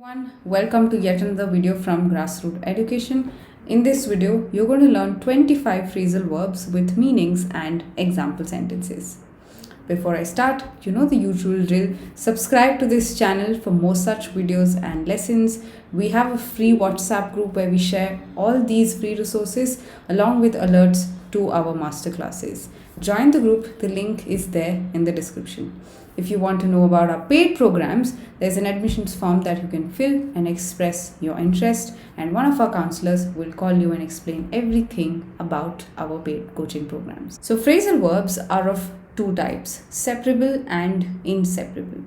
Everyone, welcome to yet another video from Grassroots Education. In this video, you're going to learn 25 phrasal verbs with meanings and example sentences. Before I start, you know the usual drill. Subscribe to this channel for more such videos and lessons. We have a free WhatsApp group where we share all these free resources along with alerts to our masterclasses. Join the group, the link is there in the description. If you want to know about our paid programs, there's an admissions form that you can fill and express your interest, and one of our counselors will call you and explain everything about our paid coaching programs. So phrasal verbs are of two types, separable and inseparable.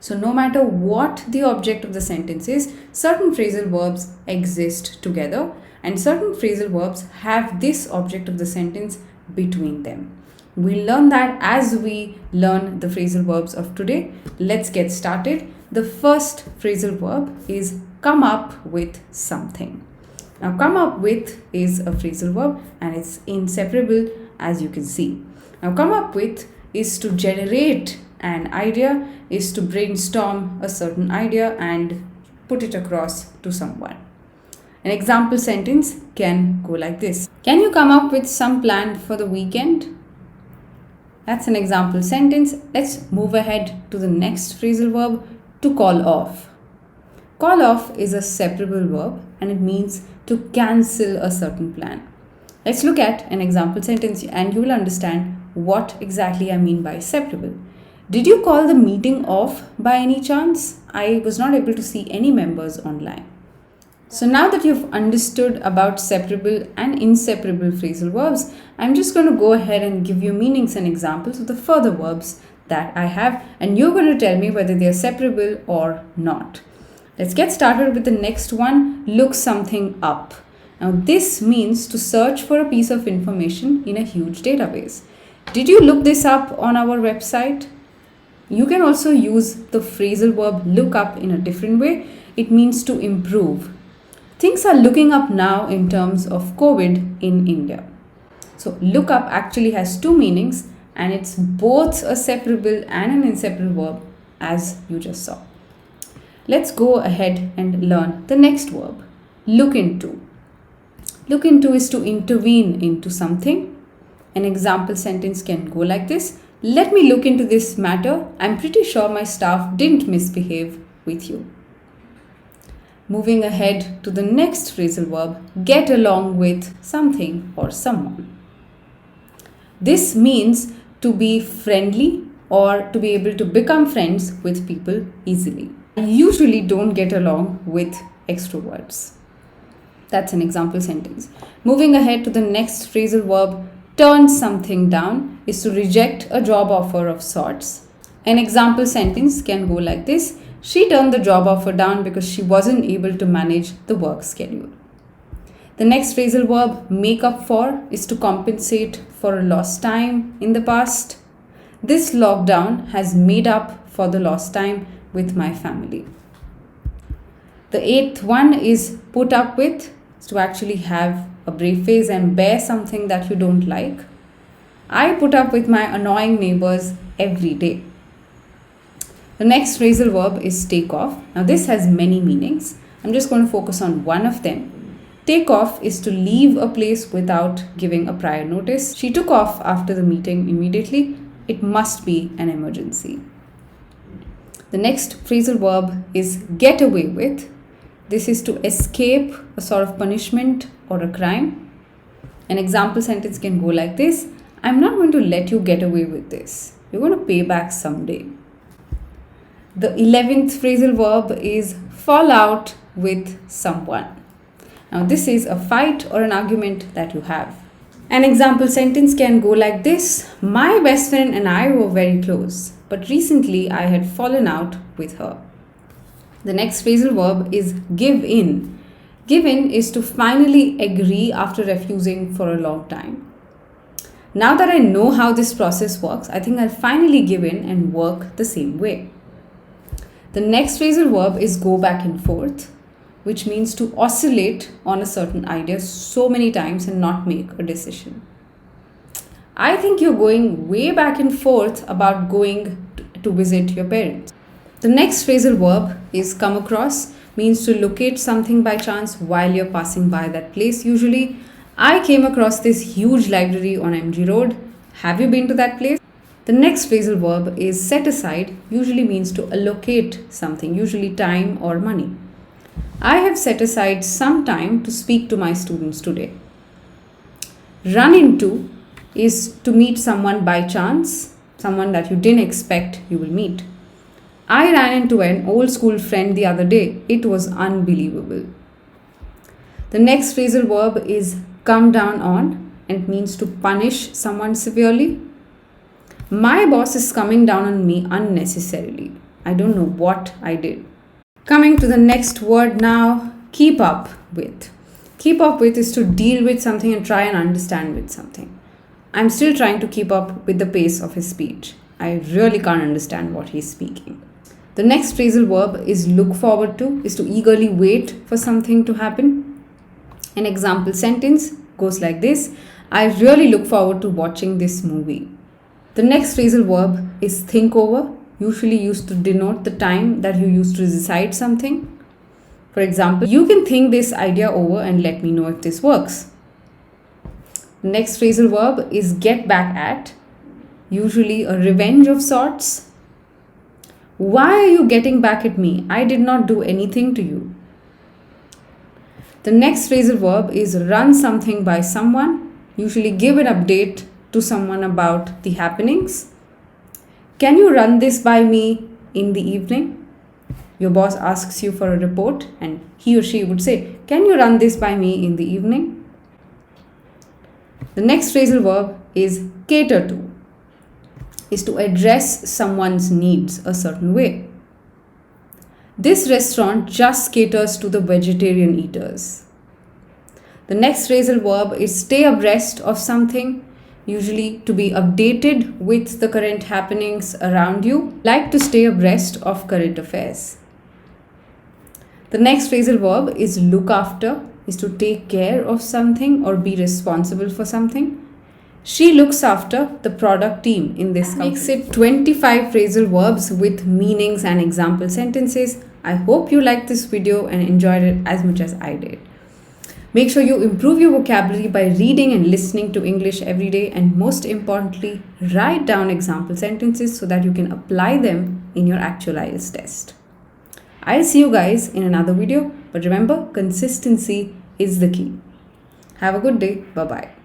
So no matter what the object of the sentence is, certain phrasal verbs exist together and certain phrasal verbs have this object of the sentence between them. We'll learn that as we learn the phrasal verbs of today. Let's get started. The first phrasal verb is come up with something. Now come up with is a phrasal verb and it's inseparable, as you can see. Now come up with is to generate an idea, is to brainstorm a certain idea and put it across to someone. An example sentence can go like this. Can you come up with some plan for the weekend? That's an example sentence. Let's move ahead to the next phrasal verb, to call off. Call off is a separable verb and it means to cancel a certain plan. Let's look at an example sentence and you will understand what exactly I mean by separable. Did you call the meeting off by any chance? I was not able to see any members online. So now that you've understood about separable and inseparable phrasal verbs, I'm just going to go ahead and give you meanings and examples of the further verbs that I have, and you're going to tell me whether they are separable or not. Let's get started with the next one, look something up. Now this means to search for a piece of information in a huge database. Did you look this up on our website? You can also use the phrasal verb look up in a different way. It means to improve. Things are looking up now in terms of COVID in India. So look up actually has two meanings and it's both a separable and an inseparable verb, as you just saw. Let's go ahead and learn the next verb, look into. Look into is to intervene into something. An example sentence can go like this. Let me look into this matter. I'm pretty sure my staff didn't misbehave with you. Moving ahead to the next phrasal verb, get along with something or someone. This means to be friendly or to be able to become friends with people easily. I usually don't get along with extroverts. That's an example sentence. Moving ahead to the next phrasal verb, turn something down is to reject a job offer of sorts. An example sentence can go like this. She turned the job offer down because she wasn't able to manage the work schedule. The next phrasal verb, make up for, is to compensate for a lost time in the past. This lockdown has made up for the lost time with my family. The eighth one is put up with, is to actually have a brave face and bear something that you don't like. I put up with my annoying neighbors every day. The next phrasal verb is take off. Now this has many meanings. I'm just going to focus on one of them. Take off is to leave a place without giving a prior notice. She took off after the meeting immediately. It must be an emergency. The next phrasal verb is get away with. This is to escape a sort of punishment or a crime. An example sentence can go like this. I'm not going to let you get away with this. You're going to pay back someday. The 11th phrasal verb is fall out with someone. Now this is a fight or an argument that you have. An example sentence can go like this. My best friend and I were very close, but recently I had fallen out with her. The next phrasal verb is give in. Give in is to finally agree after refusing for a long time. Now that I know how this process works, I think I'll finally give in and work the same way. The next phrasal verb is go back and forth, which means to oscillate on a certain idea so many times and not make a decision. I think you're going way back and forth about going to visit your parents. The next phrasal verb is come across. means to locate something by chance while you're passing by that place. Usually, I came across this huge library on MG Road. Have you been to that place? The next phrasal verb is set aside, usually means to allocate something, usually time or money. I have set aside some time to speak to my students today. Run into is to meet someone by chance, someone that you didn't expect you will meet. I ran into an old school friend the other day. It was unbelievable. The next phrasal verb is come down on and means to punish someone severely. My boss is coming down on me unnecessarily. I don't know what I did. Coming to the next word now, keep up with. Keep up with is to deal with something and try and understand with something. I'm still trying to keep up with the pace of his speech. I really can't understand what he's speaking. The next phrasal verb is look forward to, is to eagerly wait for something to happen. An example sentence goes like this: I really look forward to watching this movie. The next phrasal verb is think over, usually used to denote the time that you use to decide something. For example, you can think this idea over and let me know if this works. The next phrasal verb is get back at, usually a revenge of sorts. Why are you getting back at me? I did not do anything to you. The next phrasal verb is run something by someone, usually give an update to someone about the happenings. Can you run this by me in the evening? Your boss asks you for a report and he or she would say, can you run this by me in the evening? The next phrasal verb is cater to, is to address someone's needs a certain way. This restaurant just caters to the vegetarian eaters. The next phrasal verb is stay abreast of something, usually to be updated with the current happenings around you, like to stay abreast of current affairs. The next phrasal verb is look after, is to take care of something or be responsible for something. She looks after the product team in this company. Makes it 25 phrasal verbs with meanings and example sentences. I hope you liked this video and enjoyed it as much as I did. Make sure you improve your vocabulary by reading and listening to English every day, and most importantly, write down example sentences so that you can apply them in your actual IELTS test. I'll see you guys in another video, but remember, consistency is the key. Have a good day. Bye-bye.